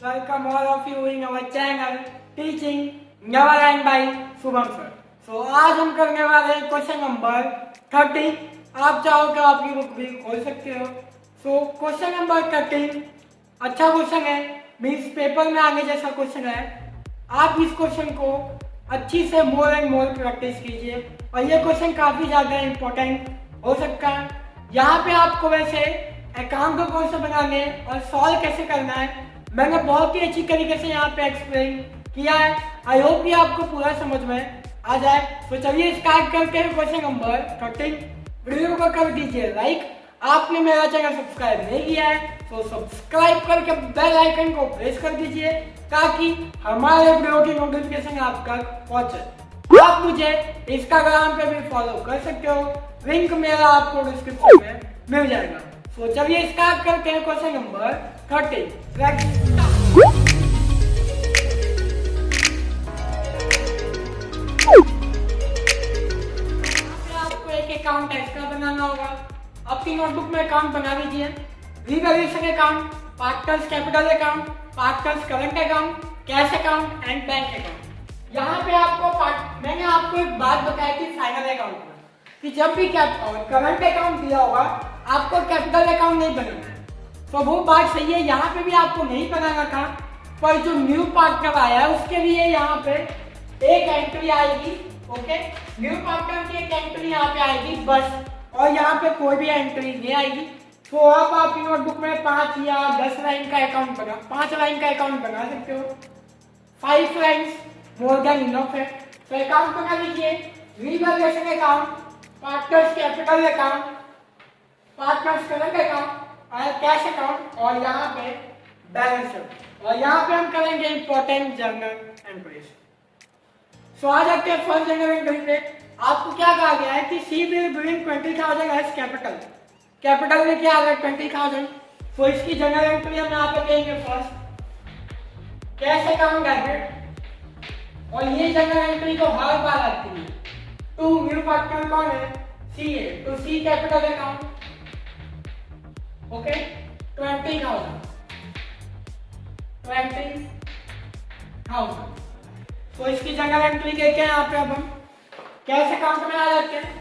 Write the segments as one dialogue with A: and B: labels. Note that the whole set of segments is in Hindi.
A: Welcome all of you in our channel Teaching Navaland by Shubham sir. So आज हम करने वाले हैं क्वेश्चन नंबर 13। आप चाहो तो आपकी बुक भी खोल सकते हो। सो क्वेश्चन नंबर 13 अच्छा क्वेश्चन है, मीन्स पेपर में आने जैसा क्वेश्चन है। आप इस क्वेश्चन को अच्छी से मोर एंड मोर प्रैक्टिस कीजिए और ये क्वेश्चन काफ़ी ज़्यादा इम्पोर्टेंट हो सकता है। यहाँ पे आपको वैसे अकाउंट को कौन से बनाने और सॉल्व कैसे करना है मैंने बहुत ही अच्छी तरीके से यहाँ पे एक्सप्लेन किया है। आई होप ये आपको पूरा समझ में आ जाए। तो चलिए स्टार्ट करते हैं क्वेश्चन नंबर 13। वीडियो को कर दीजिए लाइक। आपने मेरा चैनल सब्सक्राइब नहीं किया है तो सब्सक्राइब करके बेल आइकन को प्रेस कर दीजिए ताकि हमारे वीडियो की नोटिफिकेशन आप तक पहुंचे। आप मुझे इंस्टाग्राम पे भी फॉलो कर सकते हो, लिंक मेरा आपको डिस्क्रिप्शन में मिल जाएगा। तो चलिए स्टार्ट करते हैं क्वेश्चन नंबर 13। आपको एक अकाउंट एक्स्ट्रा बनाना होगा। अपनी नोटबुक में अकाउंट बना लीजिए। Revaluation account, partners capital account, partners current account, cash account and bank account. यहाँ पे मैंने आपको एक बात बताई थी फाइनल अकाउंट में कि जब भी करंट अकाउंट दिया होगा आपको कैपिटल अकाउंट नहीं बनाना है। तो वो बात सही है, यहाँ पे भी आपको नहीं बनाना था, पर जो न्यू पार्टनर आया है उसके लिए यहाँ पे एक एंट्री आएगी। ओके, न्यू पार्टनर की एक एंट्री यहाँ पे आएगी बस, और यहाँ पे कोई भी एंट्री नहीं आएगी। तो आप आपकी नोटबुक में 5 या 10 लाइन का अकाउंट 5 लाइन का अकाउंट बना सकते हो। 5 लाइन्स मोर देन इनफ है। तो अकाउंट बना लीजिए। Revaluation account, partners capital account, partners current account और कैश अकाउंट, और यहाँ पे बैलेंस शीट, और यहाँ पे हम करेंगे इंपॉर्टेंट जर्नल एंट्रीज। सो आ जाते हैं फर्स्ट जर्नल एंट्री पे। आपको क्या कहा गया है कि C will bring 20,000 as capital. Capital में क्या आ रहा है 20,000। तो इसकी जर्नल एंट्री हम यहाँ पे देंगे फर्स्ट कैश अकाउंट डेबिट, और ये जर्नल एंट्री तो हर बार आती है। टू न्यू पार्टनर कौन है, सी है, तो सी कैपिटल अकाउंट। ओके, 20,000 तो इसकी जर्नल एंट्री देखे हैं। यहाँ पे अब हम कैश अकाउंट में आ जाते हैं।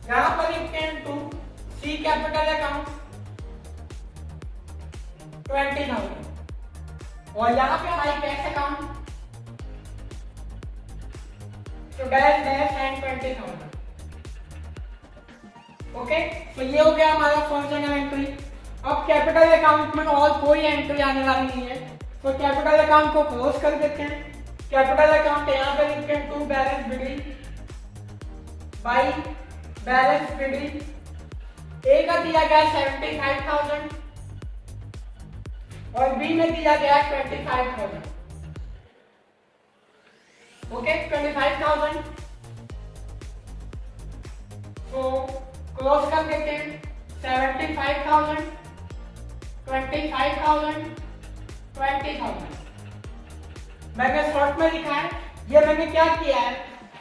A: यहाँ पर लिखते हैं टू सी कैपिटल अकाउंट 20,000, और यहाँ पे हमारी कैश अकाउंट तो डैश डैश एंड 20,000। ओके, तो ये हो गया हमारा फर्स्ट जर्नल एंट्री। अब कैपिटल अकाउंट में और कोई एंट्री आने वाली नहीं है, तो कैपिटल अकाउंट को क्लोज कर देते हैं। कैपिटल अकाउंट यहाँ पे लिखते हैं to balance bidding by balance bidding. A का दिया गया 75,000 और बी में दिया गया 25,000। ओके, 25,000 तो क्लोज कर देते हैं। 75,000, 25,000, 20,000 मैंने शॉर्ट में लिखा है। ये मैंने क्या किया है,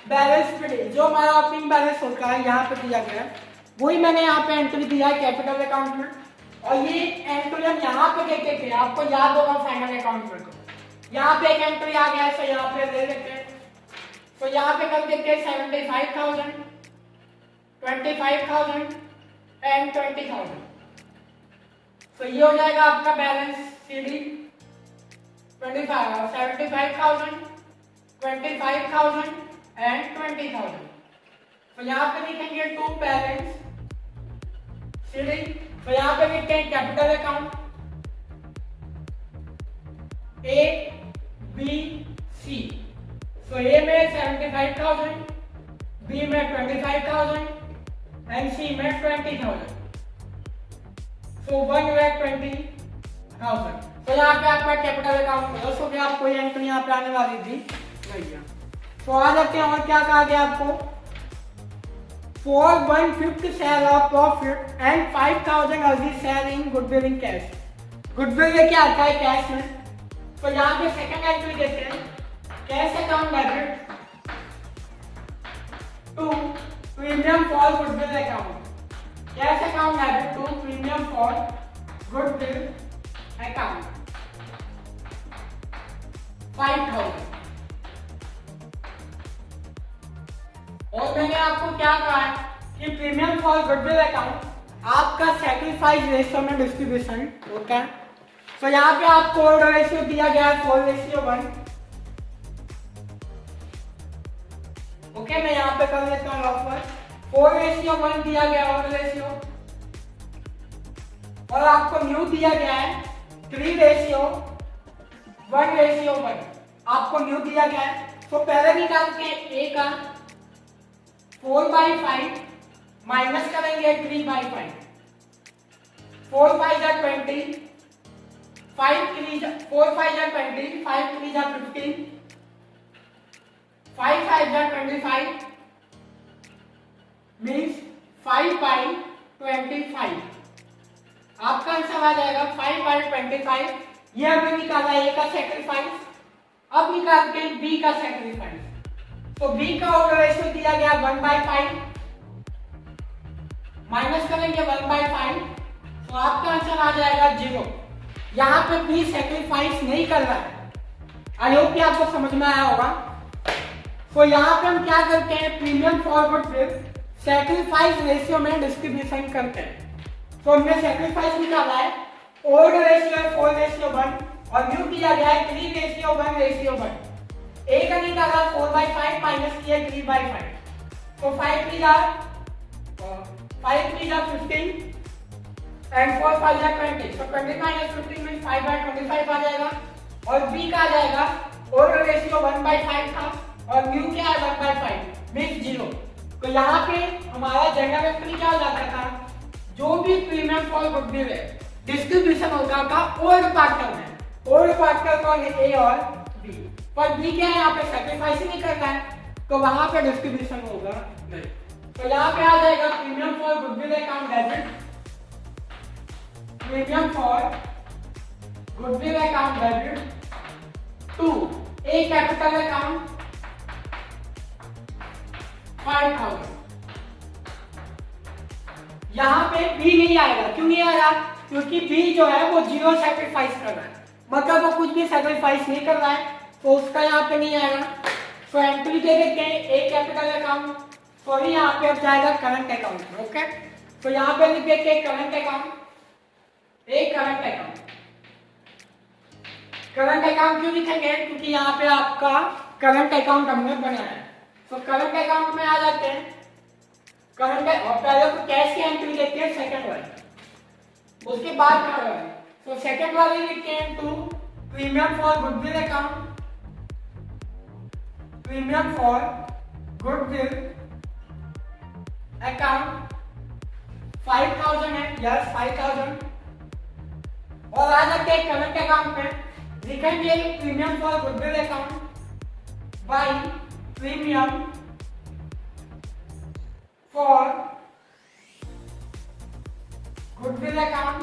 A: बैलेंस बिडिंग जो हमारा ओपनिंग बैलेंस होता है यहाँ पे दिया गया है, वही मैंने यहाँ पे एंट्री दिया है कैपिटल अकाउंट में। और ये एंट्री हम यहाँ पे देते थे, आपको याद होगा फाइनल अकाउंट में। तो यहाँ पे एक एंट्री आ गया है, तो यहाँ पे ले लेते हैं। तो यहाँ पे कर देते हैं 75,000, 25,000 एंड 20,000। तो ये हो जाएगा आपका बैलेंस सीडी 75,000, 25,000 एंड 20,000। तो यहाँ पे लिखेंगे टू बैलेंस सीडी। तो यहाँ पे लिखते हैं capital account A B C. तो ए में 75,000, बी में 25,000 एंड सी में 20,000। So 1,20,000। तो यहाँ पे आपका कैपिटल अकाउंट क्लोज हो गया। आपको ये एंट्री यहाँ पे आने वाली थी नहीं है। तो आ जाते हैं, और क्या कहा गया आपको, for 1/5 share of profit and 5,000 early share in goodwill in cash. Goodwill ये क्या आता है कैश में। तो यहाँ पे सेकंड एंट्री देते हैं cash account debit to premium for goodwill account. Cash account debit to premium for goodwill account. 5000। और मैंने आपको क्या कहा है कि प्रीमियम फॉर गुडविल अकाउंट आपका सैक्रिफाइस रेशियो में डिस्ट्रीब्यूशन होता है। तो यहाँ पे आपको ऑर्डर रेशियो दिया गया है 4:1। ओके, मैं यहाँ पे कर लेता हूँ ऑफर 4:1 दिया गया ऑर्डर रेशियो, और आपको न्यू दिया गया है 3:1:1 आपको न्यू दिया गया है। तो पहले निकालते हैं ए का 4/5 माइनस करेंगे 3/5, 4/5 = 20, 4/5 = 20, 5/3 = 15, 5/5 = 25 मीन्स 5/25। आपका आंसर आ जाएगा 5/25। ये हमने निकाला ए का सैक्रिफाइस। अब निकालते हैं बी का सैक्रिफाइस। तो बी का ऑर्डर रेशियो दिया गया 1/5 माइनस करेंगे 1/5, तो आपका आंसर आ जाएगा 0। यहाँ पे बी सैक्रिफाइस नहीं कर रहा है। आई होप कि आपको समझ में आया होगा। तो यहाँ पे हम क्या करते हैं, premium for goodwill sacrifice ratio में डिस्ट्रीब्यूशन करते हैं। तो हमने सैक्रिफाइस निकाला है, ओल्ड रेशियो 4:1 और न्यू किया गया है 3:1:1। ए का निकाला 4/5 माइनस किया 3/5, तो 5/3 = 15 एंड 4/5 = 20, तो 20 - 15 मींस 5/25 आ जाएगा। और बी का आ जाएगा ओल्ड रेशियो 1/5 था और न्यू क्या है 1/5 मींस 0। तो यहाँ पे हमारा जनरल एंट्री क्या हो जाता था, जो भी प्रीमियम फॉर गुडविल है डिस्ट्रीब्यूशन होगा का ओल्ड पार्टनर में। ओल्ड पार्टनर कौन है, ए और बी। पर बी क्या है, यहाँ पे सैक्रिफाइस नहीं करना है, तो वहां पे डिस्ट्रीब्यूशन होगा नहीं। तो यहाँ पे आ जाएगा premium for goodwill account debit, premium for goodwill account debit to A capital account 5000। यहाँ पे बी नहीं आएगा। क्यों नहीं आएगा, क्योंकि बी जो है वो 0 सैक्रिफाइस कर रहा है, मतलब वो कुछ भी सैक्रिफाइस नहीं कर रहा है, तो उसका यहाँ पे नहीं आएगा। तो एंट्री दे देते हैं ए कैपिटल अकाउंट, सॉरी यहाँ पे अब जाएगा करंट अकाउंट में। ओके, तो यहाँ पे लिख देते हैं current account, A current account. Current account क्यों लिखेंगे, क्योंकि यहाँ पे आपका करंट अकाउंट हमने बनाया है। तो करंट अकाउंट में आ जाते हैं करंट, और पहले तो कैश की एंट्री देते हैं सेकंड वाली, उसके बाद क्या है, तो सेकंड वाली लिखते हैं to premium for goodwill account, premium for goodwill account 5000 है, यस 5000। और आ जाते हैं करंट अकाउंट में, लिखेंगे premium for goodwill account by premium for goodwill account.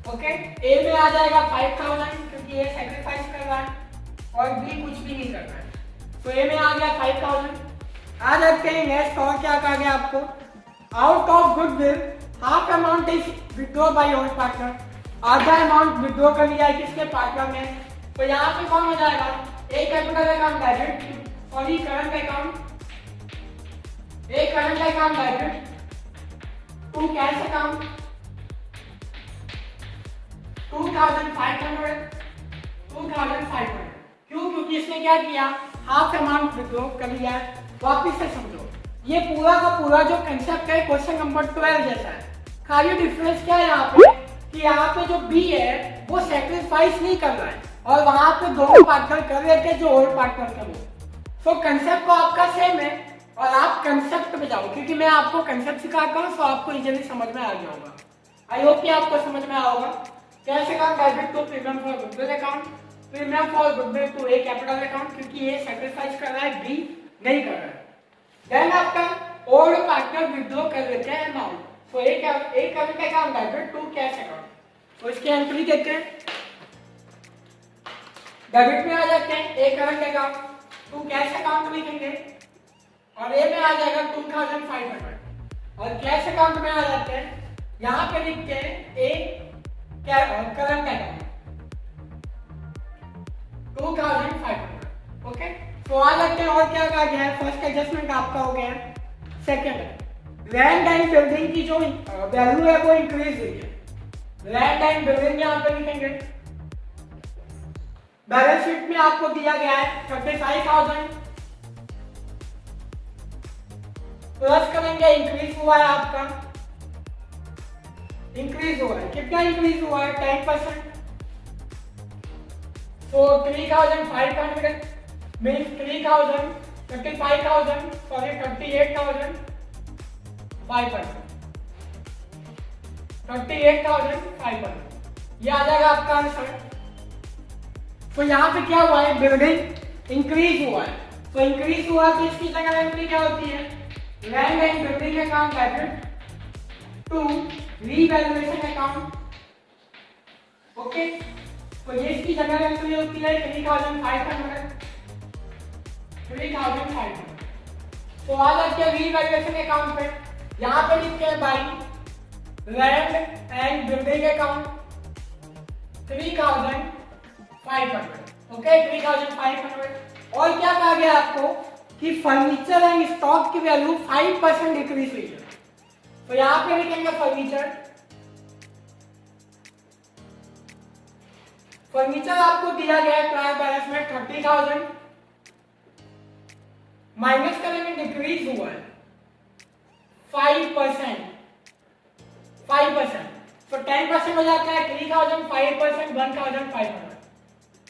A: Okay, A में आ जाएगा 5000 क्योंकि ये सैक्रिफाइस कर रहा है और बी कुछ भी नहीं कर रहा है, तो ए में आ गया 5000। आ जाते हैं नेक्स्ट, और क्या कहा गया आपको, out of goodwill half amount is withdraw by your partner. आधा अमाउंट विथड्रॉ कर लिया है किसके, पार्टनर में। तो यहाँ पे कौन हो जाएगा, A capital account debit, sorry current account, A current account debit to cash account 2500। क्यों, क्योंकि इसने क्या किया, हाफ अमाउंट विथड्रॉ कर लिया है। वापिस से समझो, ये पूरा का पूरा जो कंसेप्ट है क्वेश्चन नंबर 12 जैसा है, खाली डिफरेंस क्या है यहाँ पे, कि यहाँ पे जो बी है वो सैक्रिफाइस नहीं कर रहा है और वहां पे दोनों पार्टनर कर रहे थे जो ओल्ड पार्टनर थे वो। तो कंसेप्ट तो आपका सेम है और आप कंसेप्ट पे जाओ, क्योंकि मैं आपको कंसेप्ट सिखाता हूँ तो आपको इजीली समझ में आ गया होगा। आई होप कि आपको समझ में आया होगा। कैसे account debit to premium for goodwill account, premium for goodwill to A capital account, क्योंकि ये सैक्रिफाइस कर रहा है, बी नहीं कर रहा है। देन आपका ओल्ड पार्टनर विथड्रॉ कर देते हैं अमाउंट, तो A current account debit to cash account. तो इसकी एंट्री देते हैं, डेबिट में आ जाते हैं A current account to cash account लिखेंगे और ए में आ जाएगा 2500 और कैश अकाउंट में आ जाते हैं, यहाँ पे लिखते हैं ए करंट अकाउंट तो आ जाते हैं और क्या कहा गया है, फर्स्ट एडजस्टमेंट आपका हो गया है। सेकंड, लैंड एंड बिल्डिंग की जो वैल्यू है वो इंक्रीज हुई है। लैंड एंड बिल्डिंग यहाँ पे लिखेंगे, बैलेंस शीट में आपको दिया गया है 35,000 प्लस करेंगे, इंक्रीज हुआ है आपका, इंक्रीज हुआ है, कितना इंक्रीज हुआ है 10%, so 3,500 means 3,000 35,000 sorry 38,500 ये आ जाएगा आपका आंसर। तो यहाँ पे क्या हुआ है, बिल्डिंग इंक्रीज हुआ है, तो इंक्रीज हुआ तो इसकी जगह एंट्री क्या होती है, land and building account debit to revaluation account. Okay, तो ये इसकी जगह एंट्री होती है 3,500। तो आ जाते हैं रीवैल्यूएशन अकाउंट पे, यहाँ पे लिखते हैं by land and building account 3,500। Okay, 3,500। और क्या कहा गया आपको कि फर्नीचर एंड स्टॉक की वैल्यू 5% डिक्रीज हुई है, तो यहाँ पे लिखेंगे फर्नीचर आपको दिया गया है ट्रायल बैलेंस में 30,000 माइनस करेंगे, डिक्रीज हुआ है 5%, तो 10% हो जाता है 3,000, 5% 1,500,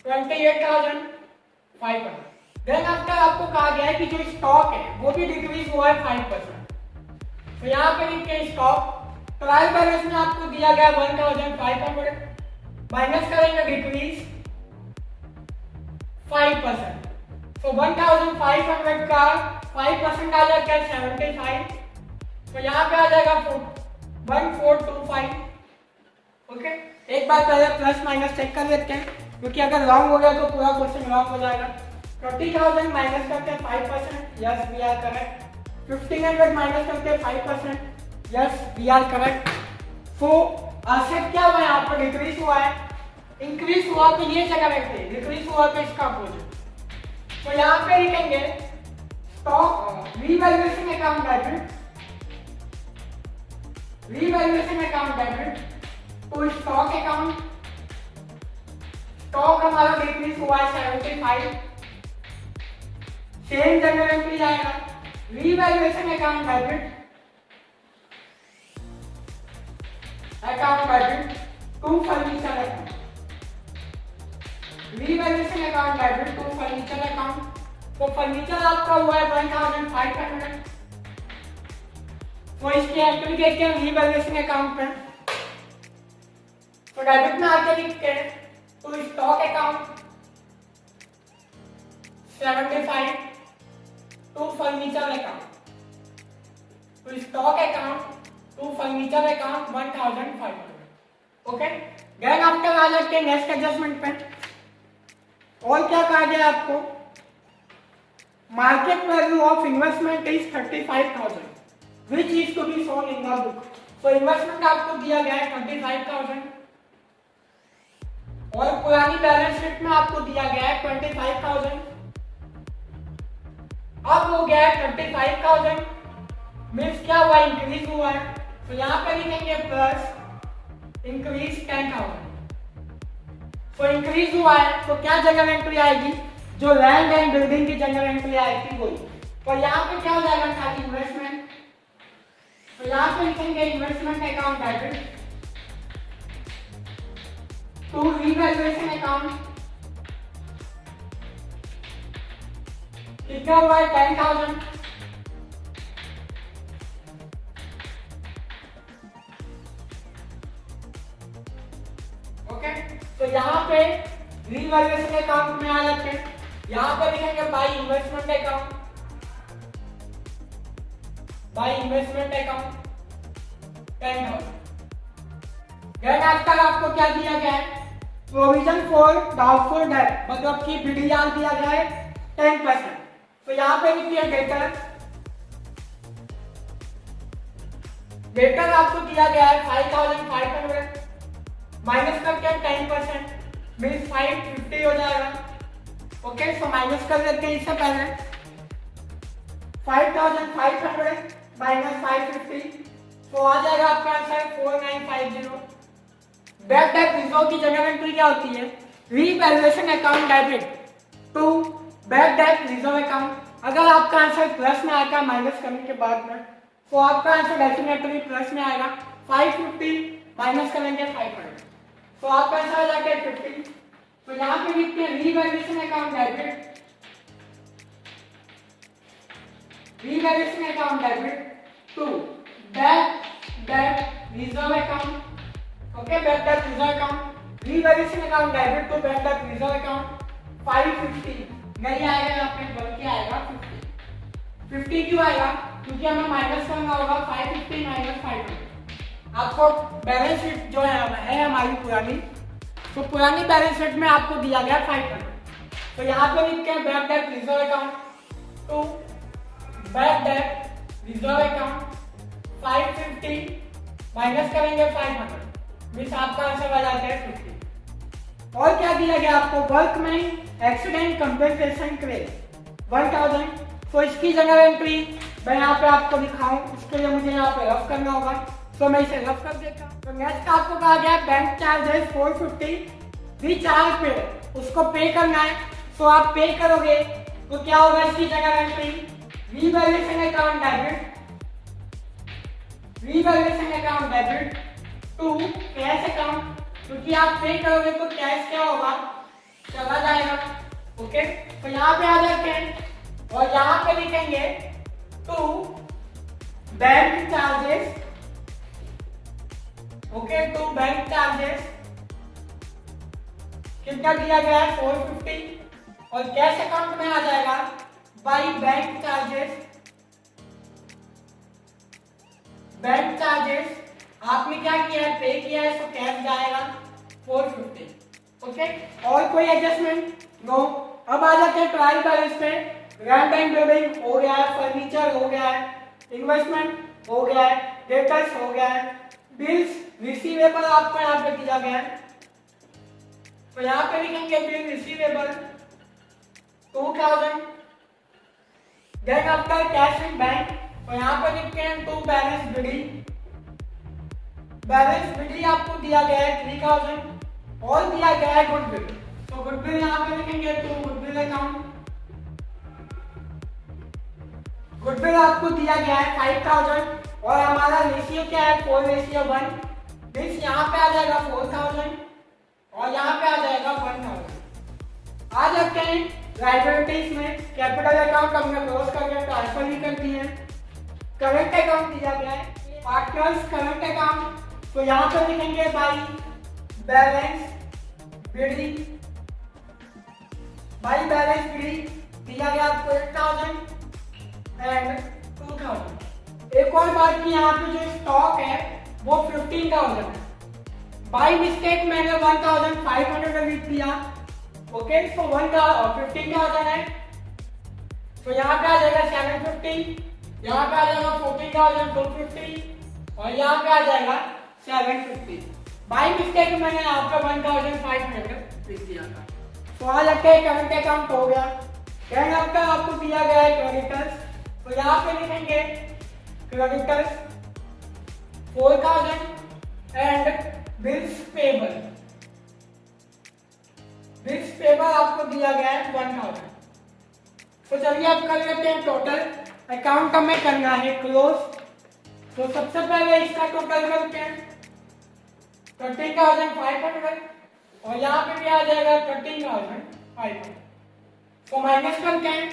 A: 28,500। देन आफ्टर आपको कहा गया है कि जो स्टॉक है वो भी डिक्रीज हुआ है 5%, तो यहाँ पे लिखते हैं स्टॉक ट्रायल बैलेंस में आपको दिया गया 1,500 माइनस करेंगे, डिक्रीज 5%, तो 1,500 का 5% आ जाएगा 75, तो यहाँ पे आ जाएगा 1425। ओके, एक बार पहले प्लस माइनस चेक कर लेते हैं, क्योंकि अगर रॉन्ग हो गया तो पूरा क्वेश्चन रॉन्ग हो जाएगा। 30,000 माइनस करके 5%, yes we are correct. 1,500 minus करके 5%, yes we are correct. So asset क्या हुआ है, यहाँ पर डिक्रीज हुआ है, इंक्रीज हुआ तो ये जगह रखते हैं, डिक्रीज हुआ तो इसका अपोजिट, तो यहाँ पे लिखेंगे stock revaluation account debit, revaluation account debit to stock account. Stock हमारा डिक्रीज हुआ है 75, सेम जगह एंट्री जाएगा, revaluation account debit to furniture account, revaluation account debit to furniture account. तो फर्नीचर आपका हुआ है 1,500, तो इसकी एंट्री देखते हैं रीवैल्यूएशन अकाउंट पे, तो डेबिट में आके लिखते हैं to stock account 75 to furniture account, to stock account to furniture account 1,500। Okay, then after आ जाते हैं नेक्स्ट एडजस्टमेंट पे, और क्या कहा गया आपको, market value of investment is 35,000 which is to be shown in the book. तो इन्वेस्टमेंट आपको दिया गया है 25,000 और पुरानी बैलेंस शीट में आपको दिया गया है 25,000, अब हो गया है 35,000, मीन्स क्या हुआ, इंक्रीज हुआ है, तो यहाँ पे लिखेंगे प्लस इंक्रीज 10,000। तो इंक्रीज हुआ है तो क्या जगह एंट्री आएगी, जो लैंड एंड बिल्डिंग की जगह एंट्री आएगी वही, तो यहाँ पे क्या हो जाएगा खाली इन्वेस्टमेंट, तो यहाँ पे लिखेंगे investment account debit to revaluation account, कितना हुआ है 10,000, ओके। तो यहाँ पे रीवैल्यूएशन अकाउंट में आ जाते हैं, यहाँ पे लिखेंगे by investment account, by investment account 10,000। Then after आपको क्या दिया गया है, प्रोविजन फॉर डाउटफुल डेट, मतलब कि पीडीआर दिया गया है 10%, तो यहाँ पे लिखिए डेटर आपको दिया गया है 5,500 माइनस करके 10% मीन्स 550 हो जाएगा, ओके, सो माइनस कर देते हैं इससे पहले 5500 माइनस 550, तो आ जाएगा आपका आंसर 4950। बैक डेट रिजर्व की जनरल एंट्री क्या होती है? Revaluation account debit to back date reserve account. अगर आपका आंसर प्लस में आएगा माइनस करने के बाद में, तो आपका आंसर डेफिनेटली प्लस में आएगा। 550 माइनस करेंगे 500, तो आपका आंसर आ जाएगा 50। तो यहाँ पे लिखते हैं revaluation account debit, revaluation account debit to back date reserve account. Okay, back date reserve account, revaluation account debit to back date reserve account 550 नहीं आएगा यहाँ पे, बल्कि आएगा 50। 50 क्यों आएगा? क्योंकि हमें माइनस करना होगा 550 माइनस 500। आपको बैलेंस शीट जो है हमारी पुरानी, तो पुरानी बैलेंस शीट में आपको दिया गया 500। तो यहाँ पे लिखते हैं back date reserve account to back date reserve account 550 minus करेंगे 500, मीन्स आपका आंसर आ जाता है 50। और क्या दिया गया आपको? वर्क में एक्सीडेंट कंपेंसेशन क्लेम 1000। तो इसकी जनरल एंट्री मैं यहाँ पे आपको दिखाऊं, इसके लिए मुझे यहाँ पे रफ करना होगा, तो मैं इसे रफ कर देता हूँ। तो नेक्स्ट आपको कहा गया बैंक चार्जेस 450 रिचार्ज पे, उसको पे करना है। तो आप पे करोगे तो क्या होगा इसकी journal entry? Revaluation account debit, revaluation account debit to cash account, क्योंकि आप पे करोगे तो कैश क्या होगा? चला जाएगा। ओके, तो यहाँ पे आ जाते हैं और यहाँ पे लिखेंगे to bank charges. Okay, to bank charges कितना दिया गया है? 450, और कैश अकाउंट में आ जाएगा by bank charges. Bank charges आपने क्या किया है? पे किया है, तो कैश जाएगा 450। ओके, और कोई एडजस्टमेंट? नो। अब आ जाते हैं ट्रायल बैलेंस पे। लैंड एंड बिल्डिंग हो गया है, फर्नीचर हो गया है, इन्वेस्टमेंट हो गया है, डेटर्स हो गया है, बिल्स रिसीवेबल आपको यहाँ पे दिया गया है। तो यहाँ पे लिखेंगे bill receivable 2000। Then after cash in bank, तो यहाँ पे लिखते हैं to balance bidding. Balance bidding आपको दिया गया है 3000, और दिया गया है गुडविल। तो गुडविल यहाँ पे लिखेंगे टू गुडविल अकाउंट। गुडविल आपको दिया गया है 5000, और हमारा रेशियो क्या है? 4:1। मीन्स यहाँ पे आ जाएगा 4000 और यहाँ पे आ जाएगा 1000। आ जाते हैं लायबिलिटीज में। कैपिटल अकाउंट हमने क्लोज करके ट्रांसफर भी कर दिए हैं। करंट अकाउंट दिया गया है पार्टनर्स करंट अकाउंट, तो यहाँ पे लिखेंगे by balance bidding. By balance bidding दिया गया आपको 8000 एंड 2000। एक और बात की, यहाँ पे जो स्टॉक है वो 15,000 है। बाई मिस्टेक मैंने 1500 लिख दिया। ओके, तो 15,000 है, तो यहाँ पे आ जाएगा 750, यहाँ पे आ जाएगा 14,250 और यहाँ पे आ जाएगा 750। बाई मिस्टेक मैंने यहाँ पे 1500 लिख दिया था। तो आ जाते हैं करंट अकाउंट हो गया। करंट अकाउंट आपको दिया गया है क्रेडिटर्स, तो यहाँ पे लिखेंगे creditors 4000 and bills payable. Bills payable आपको दिया गया है 1000। तो चलिए अब कर लेते हैं टोटल। अकाउंट हमें करना है क्लोज, तो सबसे पहले इसका टोटल करते हैं 13,500 और यहाँ पे भी आ जाएगा 13,500। तो माइनस करते हैं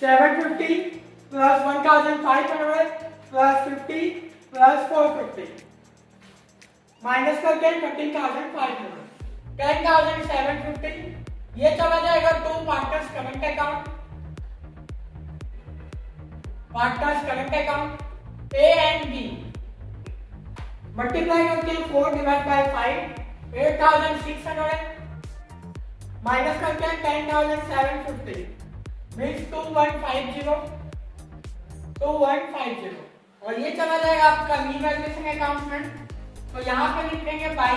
A: 750 प्लस 1,500 प्लस 50 प्लस 450 माइनस करके 13,500। 10,750 ये चला जाएगा to partners current account. Partners current account A and B multiply करके 4 डिवाइड बाय 5 8,600 माइनस करके 10,750 मीन्स 2150 और ये चला जाएगा आपका रीवैल्यूएशन अकाउंट में। तो यहाँ पे लिखेंगे बाई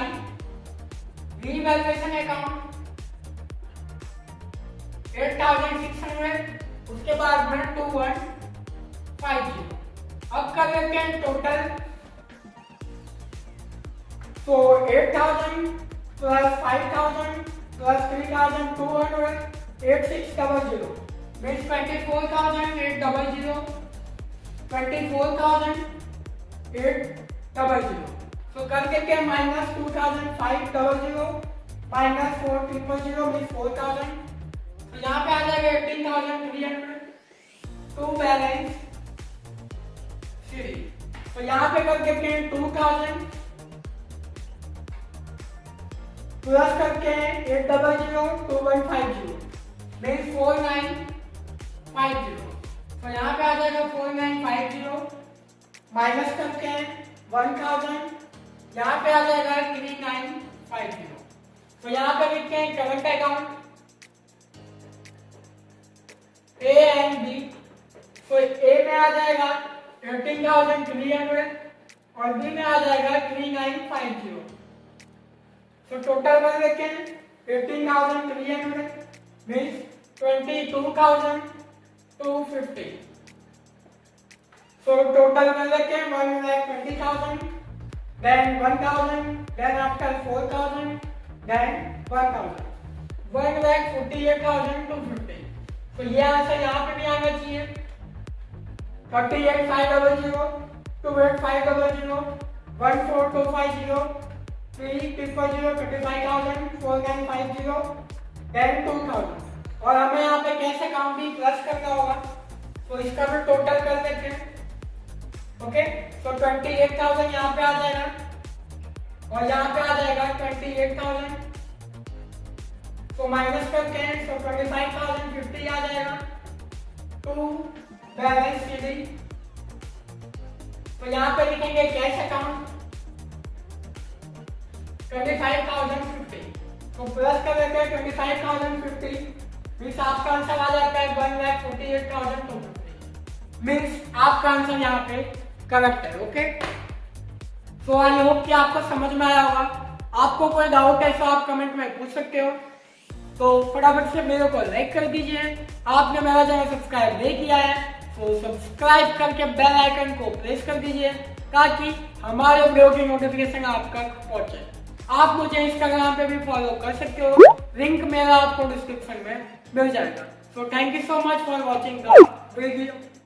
A: रीवैल्यूएशन अकाउंट 8600, उसके बाद में 2150। अब कर लेते हैं टोटल। तो 8000 प्लस 5000 प्लस 3200 8600 means 24800 24,800। तो कर देते हैं माइनस 2500 माइनस 4000 मीन्स 4000। तो यहाँ पे आ जाएगा 18,300 टू बैलेंस 3। तो यहाँ पे कर देते हैं 2000 प्लस करके 800 2150 मीन्स 4950। तो यहाँ पे आ जाएगा 4950 माइनस करके 1000, यहाँ पे आ जाएगा 3950। तो यहाँ पे लिखते हैं current account A and B. तो ए में आ जाएगा 18,300 और बी में आ जाएगा 3950। तो टोटल कर लेते हैं 18,300 मीन्स 22,250। So total कर लेते हैं 1,20,000, then 1,000, then after 4,000, then 1,000, 1,48,250। तो ये आंसर यहाँ पे भी आना चाहिए। 38,500, 28,500, 14,250, 3,000, 25,000, 4,950, then 2,000। और हमें यहाँ पे कैसे काउंट भी प्लस करना होगा, तो इसका भी टोटल कर लेते हैं। ओके, तो 28,000 यहाँ पे आ जाएगा और यहाँ पे आ जाएगा 28,000। तो माइनस करते हैं तो 25,050 आ जाएगा टू बैलेंस शीट। तो यहाँ पे लिखेंगे कैश अकाउंट 25,050। तो प्लस कर देते हैं 25,050 मीन्स आपका आंसर आ जाता है 1,48,250 मीन्स आपका आंसर यहाँ पे करेक्ट है। ओके, सो आई होप कि आपको समझ में आया होगा। आपको कोई डाउट है तो आप कमेंट में पूछ सकते हो। तो फटाफट से वीडियो को लाइक कर दीजिए। आपने मेरा चैनल सब्सक्राइब नहीं किया है तो सब्सक्राइब करके बेल आइकन को प्रेस कर दीजिए ताकि हमारे वीडियो की नोटिफिकेशन आप तक पहुंचे। आप मुझे इंस्टाग्राम पे भी फॉलो कर सकते हो, लिंक मेरा आपको डिस्क्रिप्शन में मिल जाएगा। So thank you so much for watching the video.